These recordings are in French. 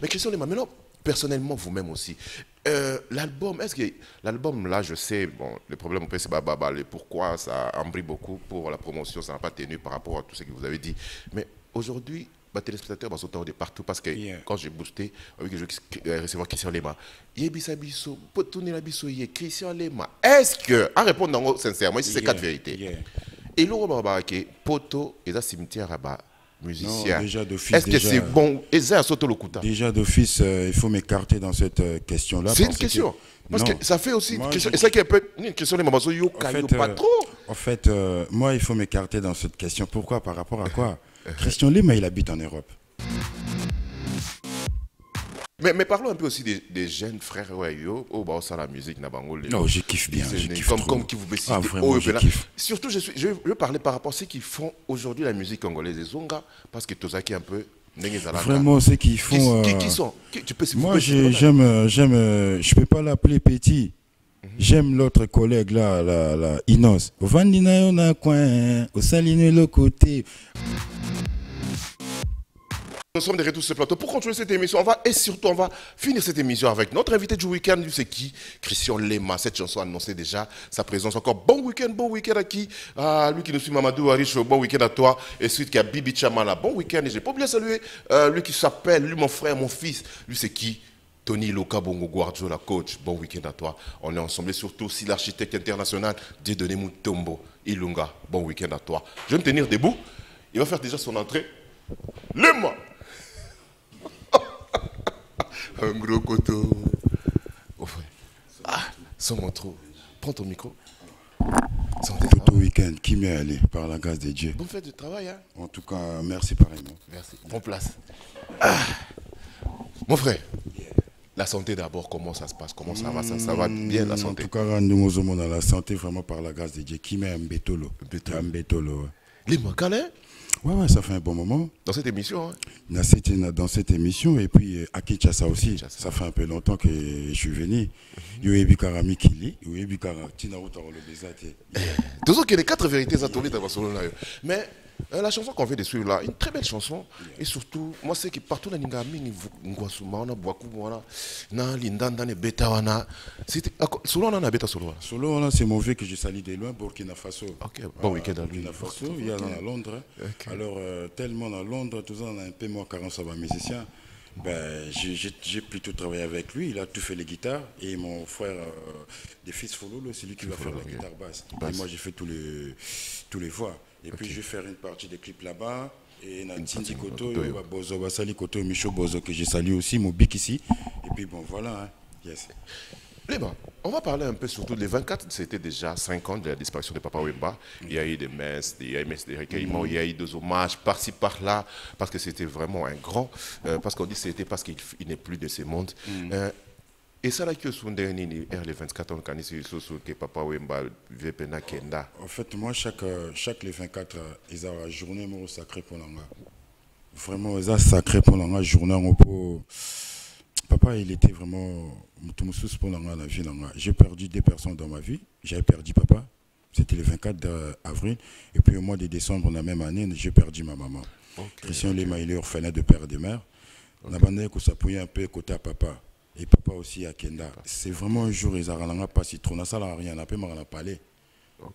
Mais Christian Lema, maintenant, personnellement, vous-même aussi, l'album, est-ce que l'album, là, je sais, bon, le problème, c'est pourquoi ça embrouille beaucoup pour la promotion, ça n'a pas tenu par rapport à tout ce que vous avez dit. Mais aujourd'hui, les téléspectateurs vont sauter de partout parce que quand j'ai boosté, avec je vais recevoir Christian Lema, Yebisabiso, Potunelabiso, Christian Lema. Est-ce que, en répondant sincèrement, ici c'est quatre vérités. Et l'autre, Poto, et ça cimetière là-bas. Musicien. Est-ce que c'est bon? Déjà d'office, il faut m'écarter dans cette question-là. C'est une question. Parce que ça fait aussi une question. Et ça qui est une question de Mamazo pas trop. En fait, moi, il faut m'écarter dans cette question. Pourquoi? Par rapport à quoi? Christian Lema, il habite en Europe. Mais parlons un peu aussi des jeunes frères au Baossa la musique Non, je kiffe bien. Comme qui vous baissez. Surtout, je veux parler par rapport à ceux qui font aujourd'hui la musique congolaise des Zonga, parce que Tozaki un peu. Vraiment, ceux qui font. Qui sont moi, j'aime. Je peux pas l'appeler petit. J'aime l'autre collègue là, la Inos. Au Vandina, on a coin. Au Saline, le côté. Nous sommes de retour sur ce plateau pour continuer cette émission. On va finir cette émission avec notre invité du week-end. C'est qui? Christian Lema. Cette chanson annonçait déjà sa présence. Encore bon week-end à qui? Lui qui nous suit, Mamadou Arish, bon week-end à toi. Et suite qui a Bibi Chamala, bon week-end. Et j'ai pas oublié de saluer lui qui s'appelle, lui mon frère, mon fils. Lui c'est qui? Tony Loka Bongo Guardiola, coach. Bon week-end à toi. On est ensemble. Et surtout aussi l'architecte international, Dieudonné Mutombo, Ilunga. Bon week-end à toi. Je vais me tenir debout. Il va faire déjà son entrée. Lema! Un gros coteau. Oh, sans mon trop. Prends ton micro. Toto week-end, qui m'est allé par la grâce de Dieu. Bon fait de travail, hein. En tout cas, merci pareillement. Merci. Prends place. Mon frère, la santé d'abord, comment ça se passe? Comment ça va? Ça va bien la santé? En tout cas, nous sommes dans la santé vraiment par la grâce de Dieu. Qui m'est un bétolo. Les Macalais? Ouais, ça fait un bon moment. Dans cette émission, hein? Dans cette émission, et puis à Kinshasa aussi. Ça fait un peu longtemps que je suis venu. Karami Kili, toujours que les quatre vérités sont tombées dans le là. Mais la chanson qu'on vient de suivre là, une très belle chanson. Et surtout, moi, c'est que partout dans Ningami, Ngwasuma, Boakou, na Lindanda, Betawana. Solo, on a Beta Solo. Solo, c'est mon vieux que je salue de loin, Burkina Faso. Ok, bon week-end à Burkina Faso, il y a à Londres. Alors, tellement à Londres, tout ça, on a un peu moins 40 ans musicien. Ben, j'ai plutôt travaillé avec lui, il a tout fait les guitares. Et mon frère, des fils Fololo, c'est lui qui va faire la guitare basse. Et moi, j'ai fait tous les voix. Et puis, je vais faire une partie des clips là-bas. Et Nantindi Koto, Bozo, Basali Koto, Micho Bozo, que j'ai salué aussi, mon bic ici. Et puis, bon, voilà. Hein. Yes. Lema, on va parler un peu surtout les 24, c'était déjà 5 ans de la disparition de Papa Wemba. Il y a eu des messes, il y a eu des recueillements, il y a eu des hommages par-ci par-là, parce que c'était vraiment un grand, parce qu'on dit que c'était parce qu'il n'est plus de ce monde. Et ça là que sont derniers les 24 ans quand que Papa Wemba vivait pena Kenda. En fait, moi chaque les 24 ils ont une journée sacrée pour l'anga. Vraiment ils ont sacré pour l'anga journée pour Papa, il était vraiment pour la vie. J'ai perdu 2 personnes dans ma vie. J'avais perdu papa. C'était le 24 avril. Et puis au mois de décembre, la même année, j'ai perdu ma maman. Christian Lema, il est orphelin de père et de mère. On a bandé que ça pouvait un peu côté à papa. Et papa aussi à Kenda. C'est vraiment un jour, ils n'ont pas si trop. Ça n'a rien. On a pas parlé. On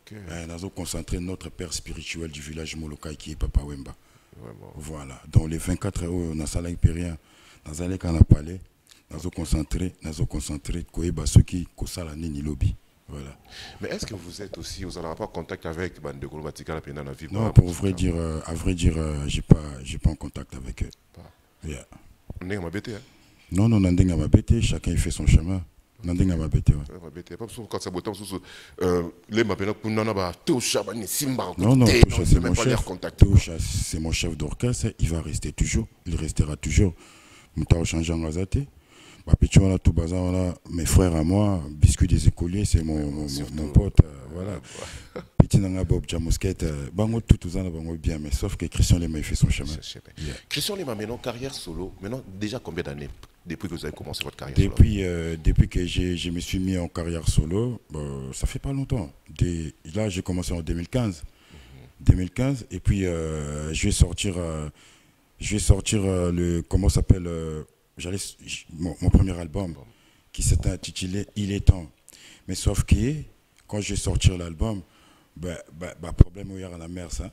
a concentré notre père spirituel du village Molokai qui est Papa Wemba. Voilà. Donc les 24 euros, on a ça rien. Dans un on a parlé. Nous avons concentré ceux qui ont la nini lobby. Voilà. Mais est-ce que vous êtes aussi, vous n'avez pas contact avec Bande de Golomatika la dans la vie? Non, pour vrai dire, à vrai dire, j'ai pas en contact avec eux. Yeah. On est à ma bête, hein? Non, on est à ma bête, chacun il fait son chemin. On est à ma bête, ouais. Quand ça botte, les mapena kunana ba Tosha ba ni Simba. Non, Tosha c'est mon chef. Tosha c'est mon chef d'orchestre, il va rester toujours, il restera toujours. Nous changé en Azate. Tout bazar, mes frères à moi, Biscuit des écoliers, c'est mon pote. Voilà. Petit Nanga Bob Jamosket, bango tout ça, bango bien, mais sauf que Christian Lema il fait son chemin. Christian Lema, maintenant, carrière solo, maintenant, déjà combien d'années depuis que vous avez commencé votre carrière solo? Depuis que je me suis mis en carrière solo, ça fait pas longtemps. Là, j'ai commencé en 2015. 2015, et puis je vais sortir le. Comment ça s'appelle mon premier album, qui s'était intitulé Il est temps. Mais sauf que, quand je vais sortir l'album, problème où il y a la mer, ça.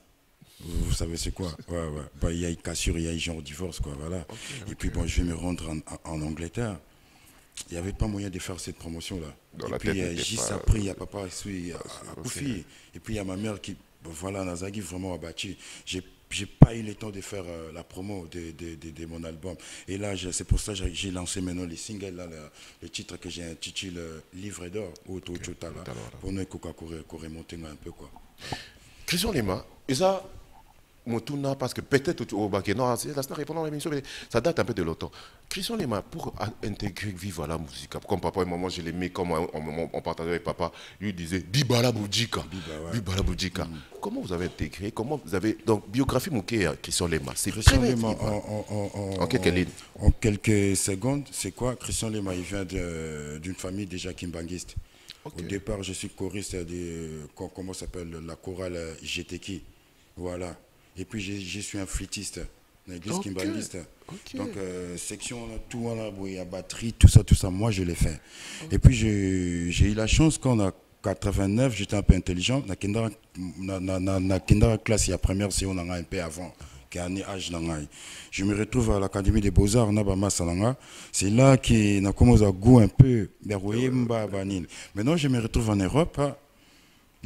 Vous savez c'est quoi? Ouais, ouais. Il y a une cassure, il y a un genre divorce, quoi, voilà. Et puis bon, je vais me rendre en Angleterre. Il n'y avait pas moyen de faire cette promotion-là. Et puis, juste après, il y a papa à Koufi. Et puis, il y a ma mère qui, voilà, Nazagi vraiment abattu. J'ai pas eu le temps de faire la promo de mon album. Et là, c'est pour ça que j'ai lancé maintenant les singles, là, le titre que j'ai intitulé Livre d'or, ou Chota, là, pour nous remonter un peu, quoi. Christian Lema, et ça, Motuna, parce que peut-être au bac, non, c'est la star répondant à l'émission, mais ça date un peu de longtemps. Christian Lema, pour intégrer vivre la musique, comme papa et maman, je l'aimais, comme on partageait avec papa, lui disait Bibala Boudjika. Bibala Boudjika. Comment vous avez intégré, comment vous avez. Donc, biographie Mouké, Christian Lema, c'est Christian Lema, en quelques lignes. En quelques secondes, c'est quoi? Christian Lema, il vient d'une famille déjà kimbanguiste. Au départ, je suis choriste de, comment s'appelle, la chorale GTK. Voilà. Et puis, je suis un flûtiste, une église kimbanguiste. Donc, section, tout, il y a batterie, tout ça, moi, je l'ai fait. Et puis, j'ai eu la chance, quand on a 89, j'étais un peu intelligent. Na classe, il y a première, si on en a un peu avant. Je me retrouve à l'Académie des Beaux-Arts, c'est là qu'on a commencé à goûter un peu. Maintenant, je me retrouve en Europe.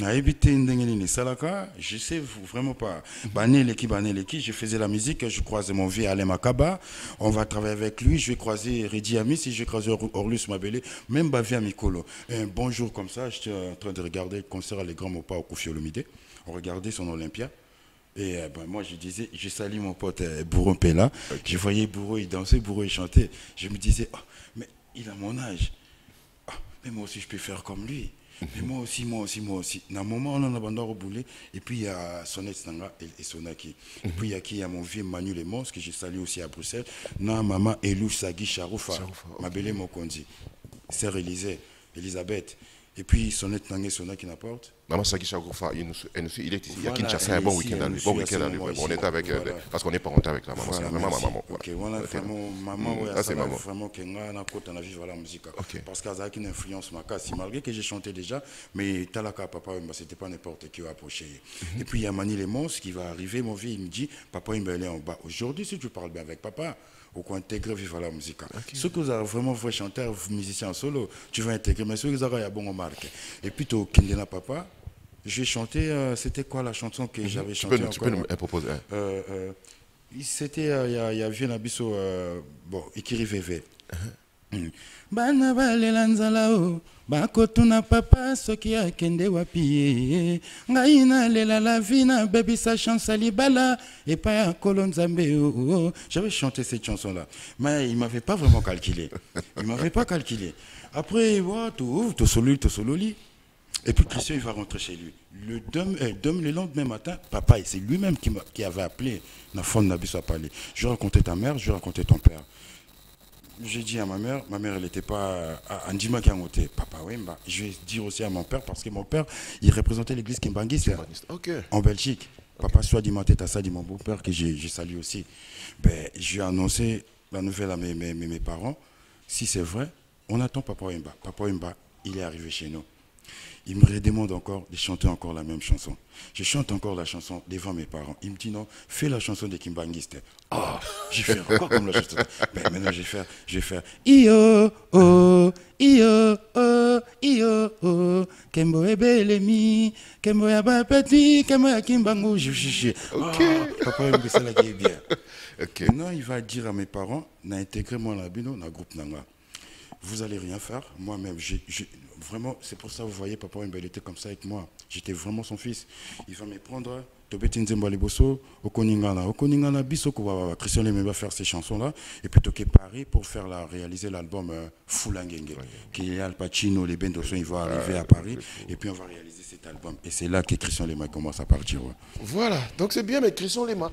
Je sais vraiment pas. Je faisais la musique, je croisais mon vieux Alain Makaba. On va travailler avec lui. Je vais croiser Redi Ami, si je vais croiser Orlus Mabélé, même Bavia Mikolo. Un bon jour comme ça, j'étais en train de regarder le concert à Les Grands Mopas au Koufi Olomide. On regardait son Olympia. Et moi, je disais, je salue mon pote Bourreau Pella. Je voyais Bourreau, il dansait, Bourreau, il chantait. Je me disais, oh, mais il a mon âge. Oh, mais moi aussi, je peux faire comme lui. Mais moi aussi. Dans un moment, on a abandonné au boulet. Et puis, il y a Sonet Nanga et Sonaki. Et puis, il y a mon vieux Manu Le Mons, que j'ai salué aussi à Bruxelles. Non, maman Elou Sagui Charoufa. Ma belle Mokondi. Sœur Elisabeth. Et puis, Sonet Nanga et Sonaki n'apporte. Maman Sagui Charoufa, il est ici à Kinshasa, un bon week-end à lui. Bon week-end à lui. On est avec, parce qu'on est parenté avec la maman. C'est vraiment ma maman. Ok, voilà, vraiment, maman, c'est vraiment que moi, on a côté à vivre la musique. Parce qu'elle a une influence, malgré que j'ai chanté déjà, mais Talaka, papa, c'était pas n'importe qui a approché. Et puis, il y a Mani Lemons qui va arriver, mon vieux, il me dit, papa, il me est en bas. Aujourd'hui, si tu parles bien avec papa, ou qu'on intègre vivre la musique. Ceux que vous avez vraiment vrai chanteur, musicien en solo, tu vas intégrer, mais ceux que vous avez un bon marque. Et puis, tu Kindena Papa, j'ai chanté, c'était quoi la chanson que j'avais chantée? Tu peux nous proposer. C'était, il y a Vieux Nabiso, bon, Ikiri Veve. Bana balela nzala o bakotuna papa soki akende wapi ngai nalela la vie na bebisa chance libala et pas kolo nzambe o. J'avais chanté cette chanson là, mais il m'avait pas vraiment calculé. Après tout sololi. Et puis Christian il va rentrer chez lui. Le lendemain matin, papa, c'est lui-même qui avait appelé na fond Nabiso à parler. Je vais raconter ta mère, je vais raconter ton père. J'ai dit à ma mère elle n'était pas à Ndima Kiangote, papa Wemba. Je vais dire aussi à mon père, parce que mon père, il représentait l'église Kimbanguiste en Belgique. Papa soit dit ça dit mon beau-père que j'ai salué aussi. Ben, je lui ai annoncé la nouvelle à mes parents. Si c'est vrai, on attend Papa Wemba. Papa Wemba, il est arrivé chez nous. Il me redemande encore de chanter encore la même chanson. Je chante encore la chanson devant mes parents. Il me dit non, fais la chanson de Kimbanguiste. Ah, j'ai fait encore comme la chanson. Ben, maintenant, je vais faire Io, oh, Io, oh, Io, oh, Kembo ebelemi, Kembo yaba petit, Kembo ya Kimbangu. Ok. Papa, il me dit là qui est bien. Maintenant, il va dire à mes parents, n'a intégré moi la bino, dans groupe Nanga. Vous allez rien faire. Moi-même, vraiment, c'est pour ça que vous voyez, papa, il était comme ça avec moi. J'étais vraiment son fils. Il va me prendre, Tobeti Nzemba Liboso, Okoningana, Bissoko, Christian Lema va faire ces chansons-là. Et puis, Toké Paris pour réaliser l'album Foulangenge. Qui est Al Pacino, les Bendoson, ils vont arriver à Paris. Et puis, on va réaliser cet album. Et c'est là que Christian Lema commence à partir. Ouais. Voilà, donc c'est bien, mais Christian Lema.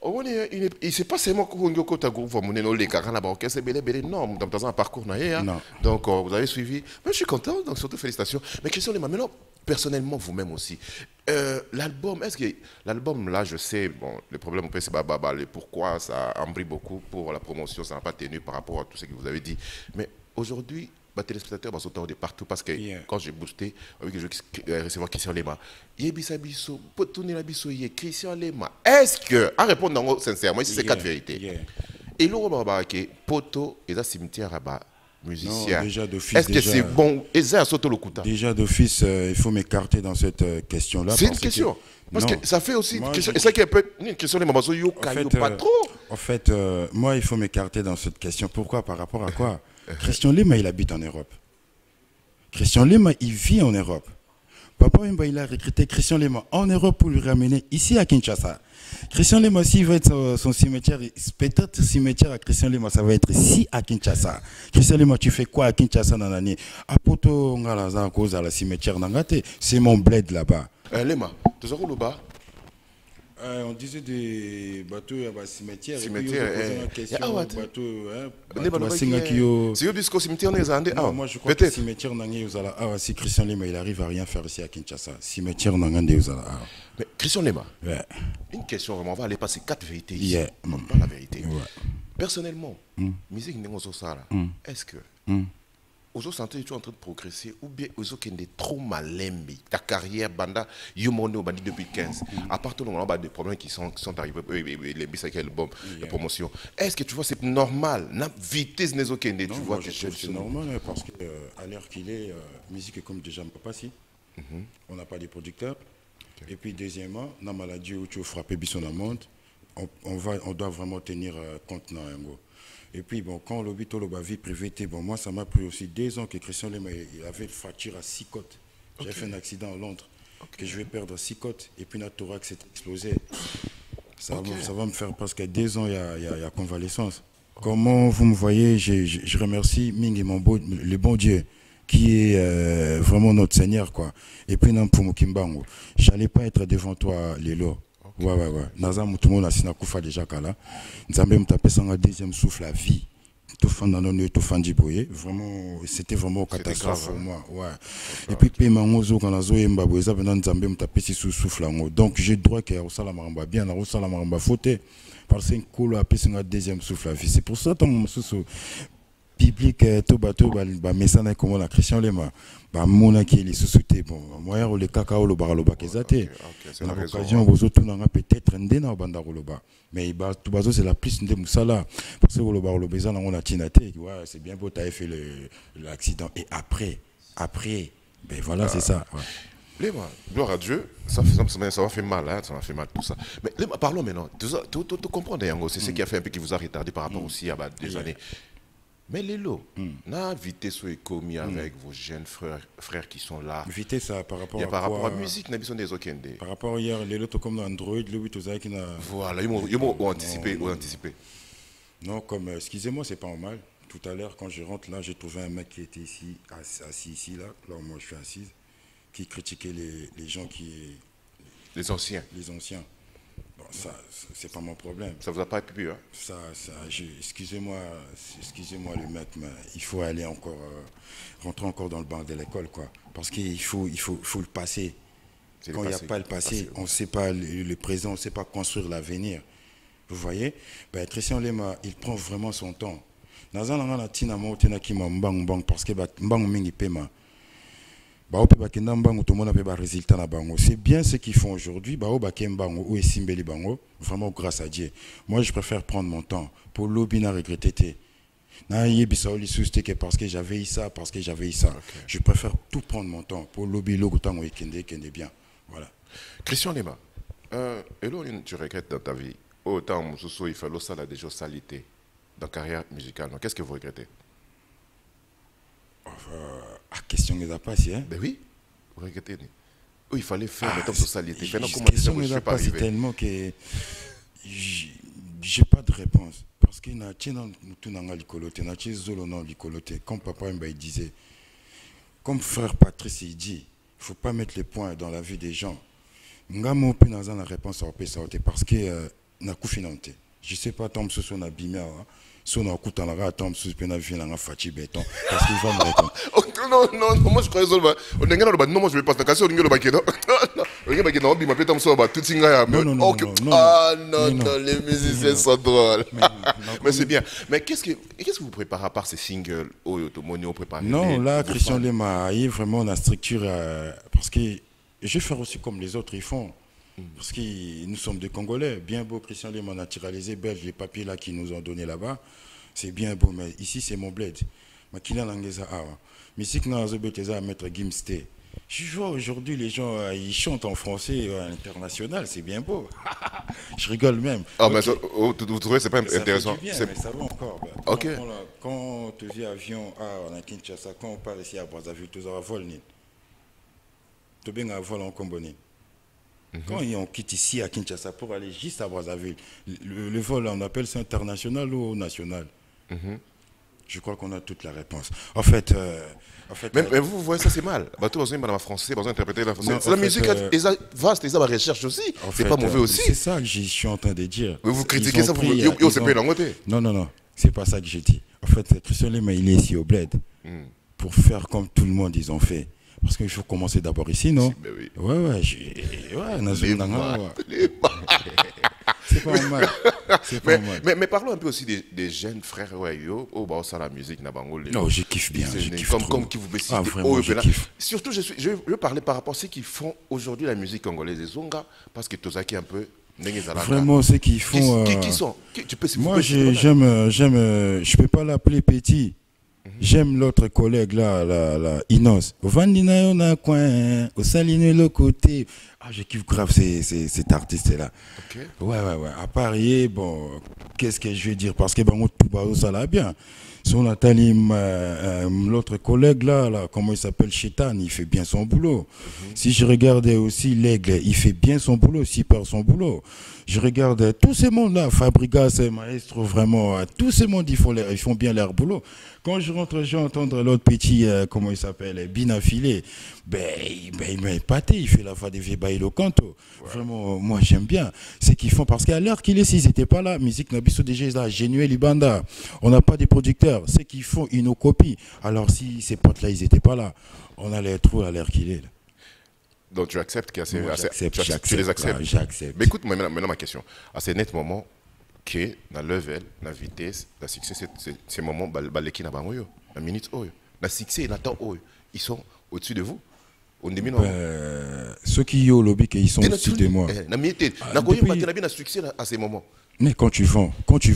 Il ne sait pas seulement que vous avez un groupe, non, dans un parcours. Donc vous avez suivi. Mais je suis content, donc surtout félicitations. Mais Christian Lema, maintenant, personnellement, vous-même aussi, l'album, est-ce que l'album, là, je sais, bon, le problème, c'est pourquoi ça embrouille beaucoup pour la promotion, ça n'a pas tenu par rapport à tout ce que vous avez dit. Mais aujourd'hui, les téléspectateurs vont sauter de partout parce que quand j'ai boosté, avec que je vais recevoir Christian Lema, Yebisabiso, pour tourner la biso, Christian Lema. Est-ce que, en répondant sincèrement, ici c'est quatre vérités. Et là, Poto, et ça, cimetière là-bas. Musicien. Est-ce que c'est bon? Déjà d'office, il faut m'écarter dans cette question-là. C'est une question. Parce que ça fait aussi une question. Et ça qui est une question, les mamans, pas trop. En fait, moi, il faut m'écarter dans cette question. Pourquoi? Par rapport à quoi? Christian Lema, il habite en Europe. Christian Lema, il vit en Europe. Papa Wemba, il a recruté Christian Lema en Europe pour le ramener ici à Kinshasa. Christian Lema, s'il va être son cimetière, peut-être cimetière à Christian Lema, ça va être ici à Kinshasa. Christian Lema, tu fais quoi à Kinshasa dans l'année? À Poto, à cause de la cimetière Nangate, c'est mon bled là-bas. Lema, tu sais où là-bas? On disait des bateaux à cimetière. Cimetière, moi je crois que cimetière si Christian Lema il arrive à rien faire ici à Kinshasa, cimetière Nangande. Mais Christian Lema, une question vraiment, on va aller passer quatre vérités ici. Pas la vérité. Personnellement, musique est-ce que vous sentez que tu es en train de progresser ou bien vous avez trop malembi ta carrière banda yomono bandi depuis 15 à part tout le moment des problèmes qui sont arrivés les bis avec l'album la promotion, est-ce que tu vois c'est normal la vitesse n'est aucune tu vois que c'est normal parce que à l'heure qu'il est musique est comme déjà me pas si on n'a pas de producteurs et puis deuxièmement la maladie où tu frapper bisson dans le monde on doit vraiment tenir compte dans un go. Et puis, bon, quand on a vie privée, bon, moi, ça m'a pris aussi 2 ans que Christian Lema il avait une fracture à 6 côtes. J'avais fait un accident à Londres, que je vais perdre 6 côtes, et puis notre thorax s'est explosé. Ça va me faire presque 2 ans, il y a convalescence. Comment vous me voyez, je remercie Ming et le bon Dieu, qui est vraiment notre Seigneur, quoi. Et puis, non, pour Mukimbango, je n'allais pas être devant toi, Lélo. Ouais. Naza mutumo na sina kufa déjà kala. Nzambe mtapesa nga deuxième souffle à vie. Tout fan dans nos tout fan diboye. Vraiment, c'était vraiment catastrophe pour moi. Ouais. Et puis pe mangozo kana zo yemba boza bena nzambe mtapesi souffle ngo. Donc j'ai droit que au sala maramba bien, au sala maramba faute parce que kolo apesi nga deuxième souffle à vie. C'est pour ça tant mususu public tout bateau ba mesana comme la Christian Lema ba mona qui les sociétés bon moyen le cacao le baraloba kezate na occasion bozo tunanga peut-être ndena banda roloba mais ba tout bazo c'est la plus de musala parce que le baraloba ça on a tinate ouais c'est bien beau tu as fait l'accident et après ben voilà c'est ça ouais. Gloire à Dieu, ça va faire mal, hein, ça va faire mal tout ça. Mais parlons maintenant, tu comprends Yango, c'est ce qui a fait un peu qui vous a retardé par rapport aussi à des années. Mais Lélo, na vitesse est commis avec vos jeunes frères qui sont là. Vitesse par rapport à par rapport à la musique, n'a besoin des okende. Par rapport hier, Lélo comme dans Android, lui tout ça qui n'a. Voilà, ils m'ont anticipé. Non, comme excusez-moi, c'est pas normal. Tout à l'heure, quand je rentre là, j'ai trouvé un mec qui était ici, assis ici là où moi je suis assise, qui critiquait les gens qui. Les anciens. Bon, ça, c'est pas mon problème. Ça vous a pas plu, hein? Excusez-moi le mec, mais il faut aller encore, rentrer encore dans le banc de l'école, quoi. Parce qu'il faut le passer. Quand il n'y a pas le passé, on ne sait pas le présent, on ne sait pas construire l'avenir. Vous voyez? Ben, Christian Lema, il prend vraiment son temps. Parce que c'est bien ce qu'ils font aujourd'hui. Vraiment grâce à Dieu. Moi, je préfère prendre mon temps. Pour l'obina regretter. Parce que j'avais eu ça, Je préfère tout prendre mon temps. Pour l'obi bien. Voilà. Christian Lema, tu regrettes dans ta vie? Autant il fallait ça la déjà salité dans la carrière musicale. Qu'est-ce que vous regrettez? Question n'est pas passée, hein? Ben oui, vous regrettez. Il fallait faire la socialité. Question n'est pas passée tellement que j'ai pas de réponse. Parce que comme papa disait, comme frère Patrice il dit, il ne faut pas mettre les points dans la vie des gens. Ngamo pe na réponse parce que na kufinante. Je sais pas tant que ce soit abîmé Si on a écouté en arabe, attends, je peux pas venir Fachi Béton. Parce qu'il va me répondre. Non, non, non, moi je croyais seulement. Non, moi je vais pas te casser au niveau de Bakédo. Le gars qui m'a fait comme ça, tout singa. Non. Ah non, non, les musiciens sont drôles. Mais c'est bien. Mais qu'est-ce que vous préparez à part ces singles au Monio préparé? Non, là, Christian Lema, il est vraiment la structure. Parce que je vais faire aussi comme les autres, ils font. Parce que nous sommes des Congolais. Bien beau, Christian Lema naturalisé, belge, les papiers là qu'ils nous ont donnés là-bas. C'est bien beau, mais ici, c'est mon bled. Mais qui n'a l'anglaise à mais si que nous avons à mettre Gimsté. Je vois aujourd'hui, les gens, ils chantent en français à l'international, c'est bien beau. Je rigole même. Ah, mais vous trouvez que c'est pas intéressant? Ça fait du bien, mais ça va encore. Ok. Quand tu vis avion à Kinshasa, quand on part ici à Brazzaville, tu as un vol. Tu as bien un vol en Comboni. Quand on quitte ici à Kinshasa pour aller juste à Brazzaville, le vol, on appelle ça international ou national? Je crois qu'on a toute la réponse. En fait, mais vous voyez, ça c'est mal. Tout besoin de français, besoin d'interpréter la français. La musique est vaste, et ça va recherche aussi. C'est pas mauvais aussi. C'est ça que je suis en train de dire. Mais vous critiquez ça, c'est pas une côté. Non. C'est pas ça que j'ai dit. En fait, Christian Lema, il est ici au bled pour faire comme tout le monde ils ont fait. Parce qu'il faut commencer d'abord ici, non? Oui. Ouais, c'est pas mal. Mais parlons un peu aussi des jeunes frères au ça la musique na bango. Non, je kiffe bien. Comme qui vous baissez. Vraiment, je kiffe. Surtout, je veux parler par rapport à ceux qui font aujourd'hui la musique congolaise des Zonga, parce que Tozaki un peu. Vraiment, ceux qui font. Qui sont? Moi, j'aime. Je peux pas l'appeler petit. J'aime l'autre collègue là, Inos. Au Vandina, on a coin, au Saline, le côté. Ah, je kiffe grave cet artiste-là. Okay. Ouais. À Paris, bon, qu'est-ce que je vais dire? Parce que bon, tout ça là bien. Son Nathalie, l'autre collègue là, comment il s'appelle, Chétan, il fait bien son boulot. Si je regardais aussi l'Aigle, il fait bien son boulot, s'il perd son boulot. Je regarde tous ces mondes-là, Fabregas, Maestro, vraiment, tous ces mondes, ils font bien leur boulot. Quand je rentre, je vais entendre l'autre petit, comment il s'appelle, Binafilé, il m'a épaté, il fait la voix des vieux Bailo Canto. Ouais. Vraiment, moi j'aime bien ce qu'ils font, parce qu'à l'heure qu'il est, s'ils n'étaient pas là, musique Nabiso déjà là, Genuel Libanda, on n'a pas de producteurs, ce qu'ils font, ils nous copient. Alors si ces potes-là, ils n'étaient pas là, on allait trop à l'heure qu'il est. Là. Donc tu acceptes qu'il y a j'accepte, tu les acceptes. J'accepte. Mais écoute, maintenant ma question. À ce net moment, que dans le level, la vitesse, le succès, c'est moment, qui n'a pas la minute, le succès, ils sont au-dessus de vous. Ceux qui ont lobby, ils sont au-dessus de moi. Succès à ces moments. Mais quand tu vends, quand tu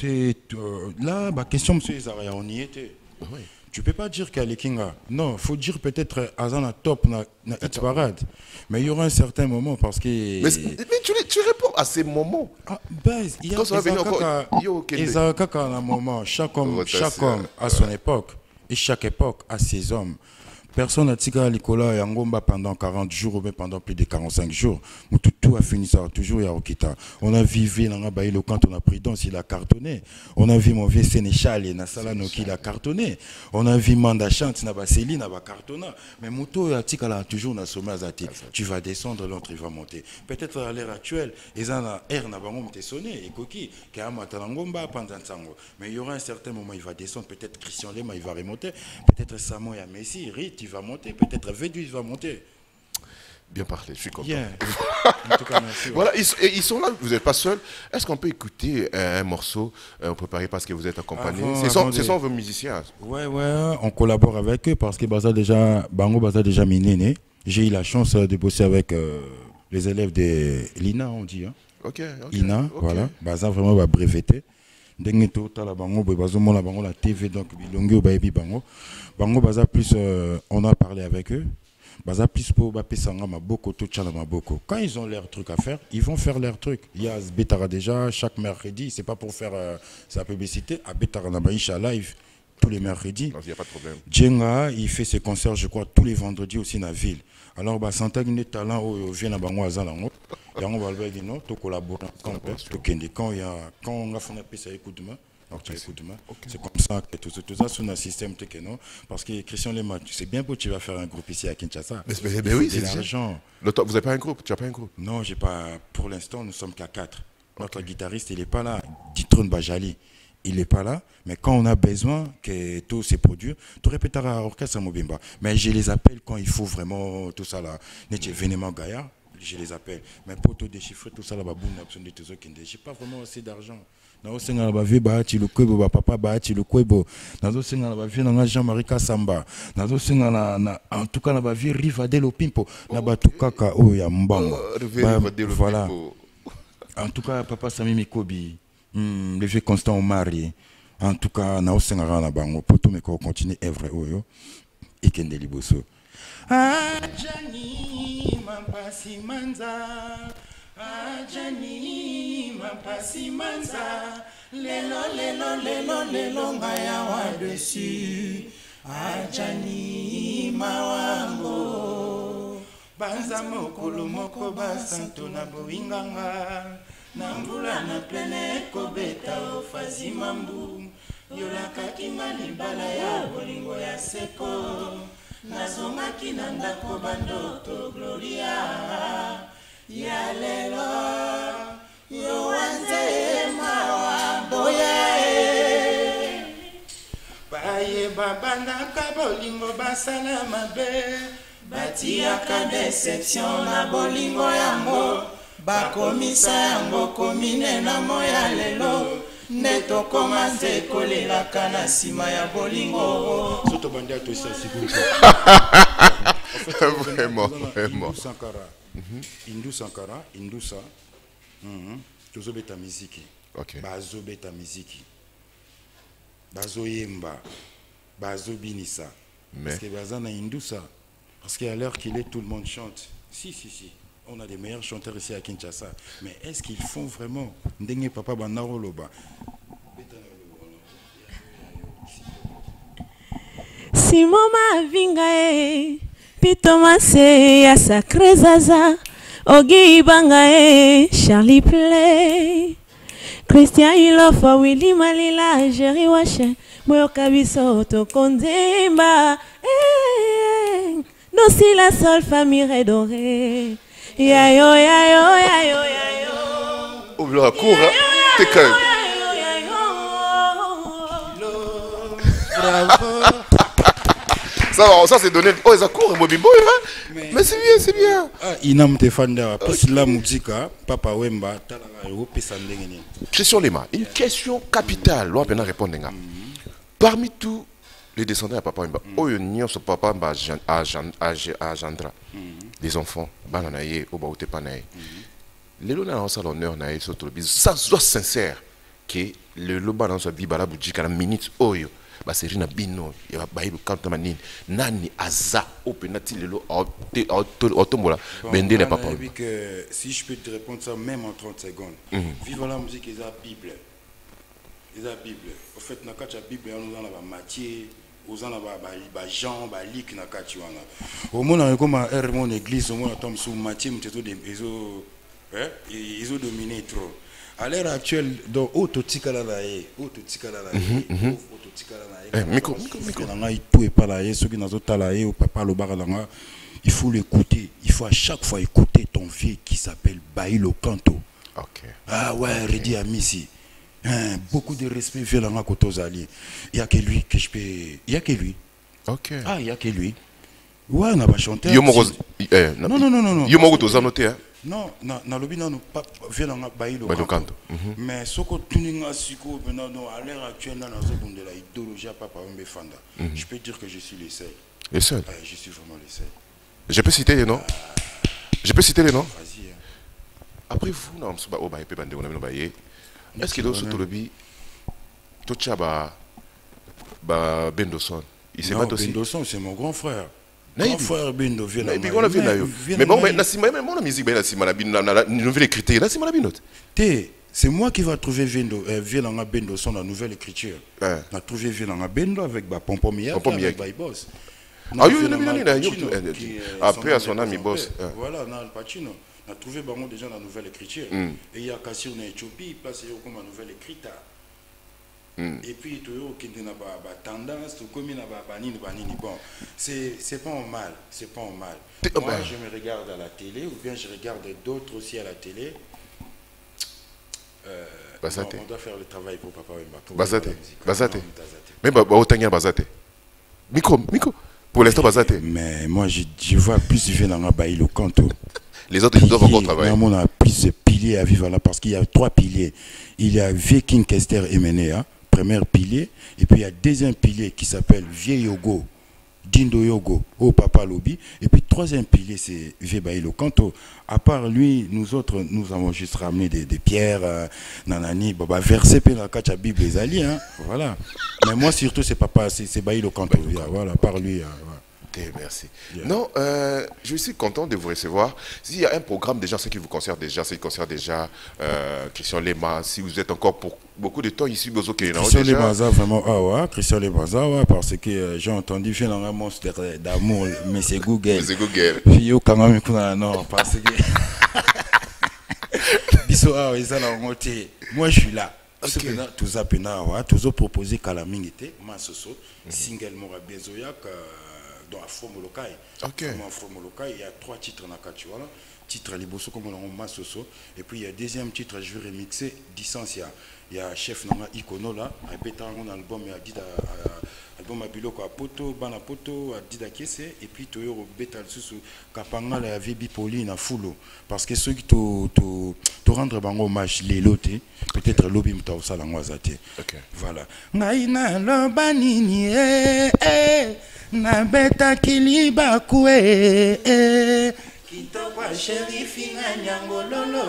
es là, question, monsieur Isaria, on y était. Oui. Tu ne peux pas dire qu'elle est Kinga. Non, il faut dire peut-être Azana top na hit parade. Mais il y aura un certain moment parce que. Mais tu réponds à ces moments. Il y a un moment. Chaque homme a son époque. Et chaque époque a ses hommes. Personne n'a tiré à Nicolas et Angomba pendant 40 jours ou même pendant plus de 45 jours. Tout a fini ça, toujours il y a Okita. On a vu dans Baïlo quand on a pris danse, il a cartonné. On a vu mon vieux Sénéchal et Nassalano qui a cartonné. On a vu Manda Chante, Céline a cartonné. Mais Mouto et Atikala toujours dans sommet Azati. Tu vas descendre, l'autre il va monter. Peut-être à l'heure actuelle, ils ont un air n'a pas sonné et Koki, qui a Matalangomba pendant Tango. Mais il y aura un certain moment, il va descendre. Peut-être Christian Lema, il va remonter. Peut-être Samo et Messi, Rit, il va monter. Peut-être Védu, il va monter. Bien parlé, je suis content. Yeah. En tout cas, merci. Voilà, ils sont là, vous n'êtes pas seuls. Est-ce qu'on peut écouter un morceau préparé parce que vous êtes accompagné? Ce sont vos musiciens. Ouais, on collabore avec eux parce que Bango Baza déjà miné. J'ai eu la chance de bosser avec les élèves de l'INA, on dit. Hein. Ok. INA, voilà. Baza vraiment va breveter. Dengue total la bango la bango la TV donc bilongo baby bango baza plus on a parlé avec eux baza plus pour baper sanga maboko tout chana maboko quand ils ont leur truc à faire ils vont faire leur truc il y a Betara déjà chaque mercredi c'est pas pour faire sa publicité à Betara na Baïcha live tous les mercredis. Il n'y a pas de problème. Djenga, il fait ses concerts, je crois, tous les vendredis aussi dans la ville. Alors, Santa Guinée Talent, où vient à Bango Azalango, et on va le dire, non, tu collabores quand on a fait un peu ça, écoute-moi. C'est comme ça que tout ça sur un système non parce que Christian Lema, c'est bien beau tu vas faire un groupe ici à Kinshasa. Mais oui, c'est l'argent. Vous n'avez pas un groupe? Tu n'as pas un groupe? Non, j'ai pas. Pour l'instant, nous sommes qu'à 4. Notre guitariste, il n'est pas là. Ditron Bajali. il n'est pas là. Mais quand on a besoin que tout se produise, tu répètes à l'orchestre Mobimba. Mais je les appelle quand il faut vraiment tout ça là. N'est-ce événement Gaïa, je les appelle. Mais pour tout déchiffrer, tout ça là, j'ai pas vraiment assez d'argent. Nazo senga ba vie ba ti le kwebo ba papa ba ti le kwebo. Nazo senga ba vie na Jean-Marie Kasamba. Nazo senga na en tout cas na ba vie Rivadelo Pimpo. Na ba tukaka o ya mbamba. Voilà. En tout cas papa Sami Mikobi, le vieux Constant Omari. En tout cas na osenga na bango pour tout me continuer œuvre oyo. Ikende liboso. Ajani mapasi manza. Ajani mapasi manza. Lelo ngaya wa dessus. Ajani mawambo. Banza mokolo moko basanto na boinganga. Nambula na plene kobeta ofazi mambu. Yolaka kinga libala ya bolingo ya seko. Nazongaki na ndako bandoto Gloria. Ya lelo yo wanze mawambo ya baye babanda ka bolingo basala mabe batiaka deception na bolingo yango bakomisa yango komine na moya lelo neto komanze kolelaka na nsima ya bolingo soto bandia to ça vraiment Indou Sankara, Indousa, tozobeta miziki. Ok. Bazobeta miziki. Bazoyemba, bazobinisa. Parce que bazana Indousa, parce qu'à l'heure qu'il est, tout le monde chante. Si. On a des meilleurs chanteurs ici à Kinshasa. Mais est-ce qu'ils font vraiment Ndenge Papa Banaroloba? Simon Mavinga Pitomase ya sacré Zaza Ogi Bangae Charlie Play Christian Ilofa Willy Malila Jerry Washe Moyo Kabiso Tokondemba Non si la seule famille redorée Yayo Ouvre la cour, hein. T'es quand même. Bravo. Ça c'est donné. Oh, ça court, Mobimbo, hein. Mais c'est bien. Ah, Inam Tefanda, plus la musique, Papa Wemba, Christian Lema, une question capitale. L'on peut répondre. Parmi tous les descendants de Papa Wemba, Oyo ce Papa Wemba à Jandra, les enfants, Bananaye, Obaote Panaye. Les lois dans l'honneur, ça soit sincère que le loba dans sa bibala boudjika la minute Oyo. C'est une bino, il va bailler le canton manine. Nani aza, openati lelo, automola, bende n'est pas parlé. Si je peux te répondre ça même en 30 secondes, vive la musique, ils ont la Bible. Ils ont la Bible. Au fait, dans la Bible, nous avons la Matthieu, nous avons la Jean, la Luc, nous avons au moins, on a une église, au moins, on a Matthieu, ils ont dominé trop. À l'heure actuelle, dans Ototikalanae, il faut l'écouter. Il faut à chaque fois écouter ton vieux qui s'appelle Bailo Kanto. Okay. Ah ouais, Redi Amissi. Beaucoup de respect vers la Kotozali. Il n'y a que lui que je peux. Il n'y a que lui. Ok. Ah, il n'y a que lui. Ouais, on a pas chanté. Non. Yomogo Tozanoté, hein. Non, na lobi na pas violanga bailo kanto. Mais soko tuninga siko maintenant à l'heure actuelle dans de la idéologie Papa Wemba Fanda. Je peux dire que je suis le seul. Le seul. Je suis vraiment le seul. Je peux citer les noms. Je peux citer les noms. Vas-y. Après vous, non, c'est pas au baïe, on a baïe. Est-ce qu'il y a d'autres sur le bi? Tocha ba Bendoson. Il s'est battu aussi. Bendoson, c'est mon grand frère. Mon frère Bendo vient là. Mais bon, mais la musique, la nouvelle écriture, c'est moi qui va trouver Violanga Bendo son la nouvelle écriture. On a trouvé Violanga Bendo avec Pompomier, avec Boss. Après à son ami Boss. Voilà, on a le Pacino. On a trouvé déjà la nouvelle écriture. Et il y a Cassir en Éthiopie, placé comme la nouvelle écriture. Et puis toujours qui n'a pas tendance tout comme il n'a pas bon c'est pas un mal, c'est pas un mal. Moi je me regarde à la télé ou bien je regarde d'autres aussi à la télé. Bazate. On doit faire le travail pour Papa Wemba. Bazate. Bazate. Mais autant y a Bazate. Miko. Pour l'instant, Bazate. Mais moi, je vois plus de dans le Kanto. Les autres, ils doivent encore travailler. On a plus de piliers à vivre là parce qu'il y a 3 piliers. Il y a Viking Kester et Menea, premier pilier. Et puis il y a deuxième pilier qui s'appelle Vieux Yogo, Dindo Yogo, au Papa Lobby. Et puis troisième pilier, c'est Vieux Baïlo Kanto. À part lui, nous autres, nous avons juste ramené des pierres, nanani, baba, versé dans la Bible, les alliés. Hein, voilà. Mais moi, surtout, c'est Papa, c'est Baïlo Kanto. Voilà, par lui. Voilà. Merci. Yeah. Non, je suis content de vous recevoir. S'il y a un programme déjà, ce qui vous concerne déjà, Christian Lema, si vous êtes encore pour beaucoup de temps ici, Christian Lema, vraiment, Christian Lema, parce que j'ai entendu faire un monstre d'amour, mais c'est Google. C'est Google. Puis quand même, non, parce que. Moi, je suis là. Tous ont proposé Kalamingite, Masoso, single Mora Bezoyak. Dans Afro Molokai. Okay. Afro Molokai, il y a 3 titres dans le voilà. Titre Liboso comme on a Massoso. Et puis il y a deuxième titre, je vais remixer Distancia. Il y a chef Nanga Ikono là, répétant un album, il y a dit album à Biloko à Poto, Bana Poto, à Dida Kese, et puis Toyoro Beta Susu, Kapanga la Vibi Poli na Fulo. Parce que ceux qui te rendre bango hommage les lotés, peut-être lobby mta osala ngwazate. Voilà. Ngaina lobanini na beta kiliba kue kitoko sherifi na nyangololo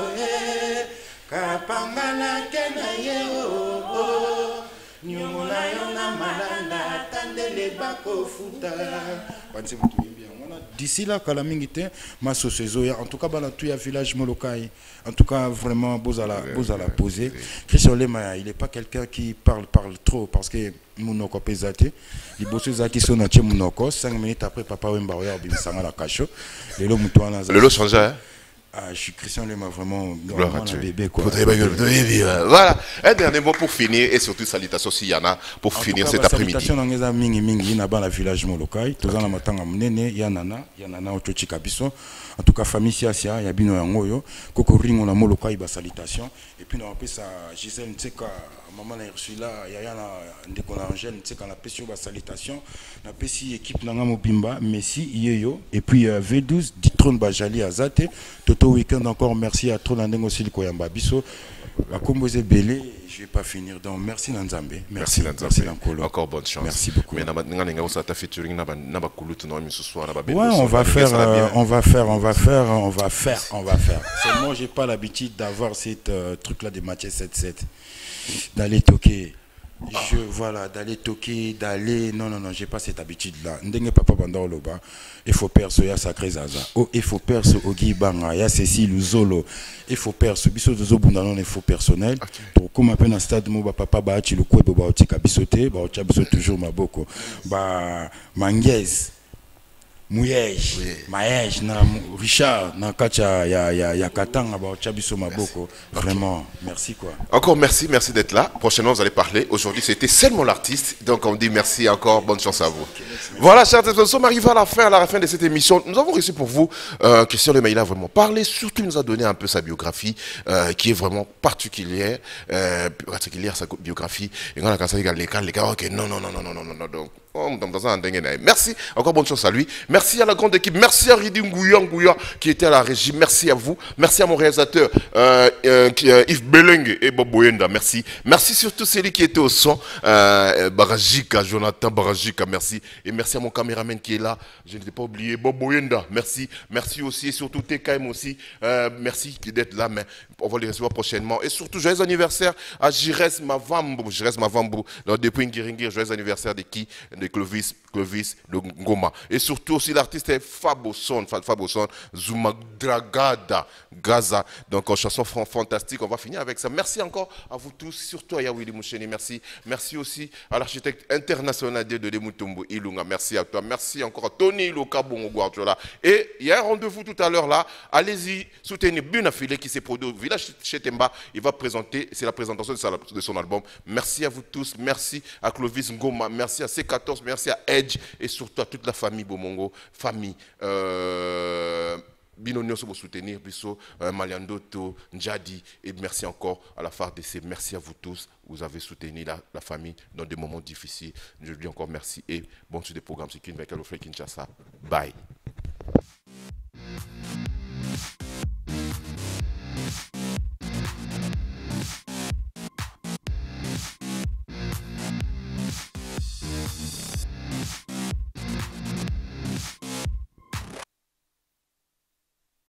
kapangala kena yeo nyumuna yona malanda tandele bako futa panzi mutu bien on a d'ici là Kalamingite Masosezoya en tout cas bana tout ya village Molokai en tout cas vraiment beaux à la poser. Christian Lema il est pas quelqu'un qui parle trop parce que Mounoko pesate, les bosses qui sont dans Mounoko, 5 minutes après Papa Wemba Oya Binsanga la cacho. Le lot changeait, hein? Ah, je suis Christian Lema vraiment un bébé quoi. Voilà, un dernier mot pour finir et surtout salutations s'il y en a pour finir cet après-midi. Salutations dans les mingi na ban la village Molokai, tous en matanga munene yanana otochi kabiso. En tout cas famille Siasia ya bino yangoyo koko ringo na Molokai ba salutation et puis on appelle ça Gisèle Tseka maman a reçu là yaya na ndeko na Angèle Tseka na pesio ba salutation na pesi équipe na Mobimba Messi yeyo et puis V12 Ditron Bajali Azate Toto week-end encore merci à trop Nandengo Siliko Yamba Biso la composé belé je vais pas finir donc merci Nanzambe merci Nankolo encore bonne chance merci beaucoup mais ouais on va faire seulement j'ai pas l'habitude d'avoir cette truc là de match 7-7 d'aller toquer d'aller toquer, d'aller. Non, j'ai pas cette habitude-là. Ndenge papa banda loba. Il faut perso ya sacré zaza. Oh, il faut perso ogi banga ya Cécile Zolo. Il faut perso biso dozo bunda non il faut personnel. Donc comme appelle un stade mo papa ba ti le kwebo ba otika bisote, ba otia biso toujours maboko. Ba Manguez. Mouyej, Maège, Richard, Nakacha, ya Katanga, Chabiso Maboko. Vraiment, merci quoi. Encore merci d'être là. Prochainement, vous allez parler. Aujourd'hui, c'était seulement l'artiste. Donc, on dit merci encore. Bonne chance à vous. Merci. Voilà, chers téléspectateurs, nous sommes arrivés à la fin de cette émission. Nous avons reçu pour vous Christian Lema. Il a vraiment parlé. Surtout, il nous a donné un peu sa biographie qui est vraiment particulière. Sa biographie. Et on a commencé à les gars, ok, non. Donc, merci, encore bonne chance à lui. Merci à la grande équipe, merci à Ridi Ngouya qui était à la régie, merci à vous, merci à mon réalisateur Yves Beleng et Bob Boyenda, merci. Merci surtout celui qui était au son, Barajika, Jonathan Barajika, merci. Et merci à mon caméraman qui est là, je ne l'ai pas oublié, Bob Boyenda, merci. Merci aussi et surtout TKM aussi, merci d'être là, mais on va les recevoir prochainement. Et surtout, joyeux anniversaire à Jires Mavambo, depuis Ngiringir, joyeux anniversaire de qui? De Clovis de Ngoma. Et surtout aussi l'artiste est Faboson, Zuma Dragada, Gaza. Donc en chanson fantastique, on va finir avec ça. Merci encore à vous tous, surtout à Yawili Moucheni, merci. Merci aussi à l'architecte international de Lemutombo Ilunga, merci à toi. Merci encore à Tony Loka Bongo Guardiola. Et il y a un rendez-vous tout à l'heure là. Allez-y, soutenez Bunafile qui s'est produit au village Chetemba. Il va présenter, c'est la présentation de son album. Merci à vous tous, merci à Clovis Ngoma, merci à C14, merci à Edge et surtout à toute la famille Bomongo, famille Binonio pour soutenir, Bisso, Maliandoto, Ndjadi, et merci encore à la FARDC. Merci à vous tous. Vous avez soutenu la famille dans des moments difficiles. Je lui dis encore merci et bon sur des programmes. C'est Kinchasa. Bye.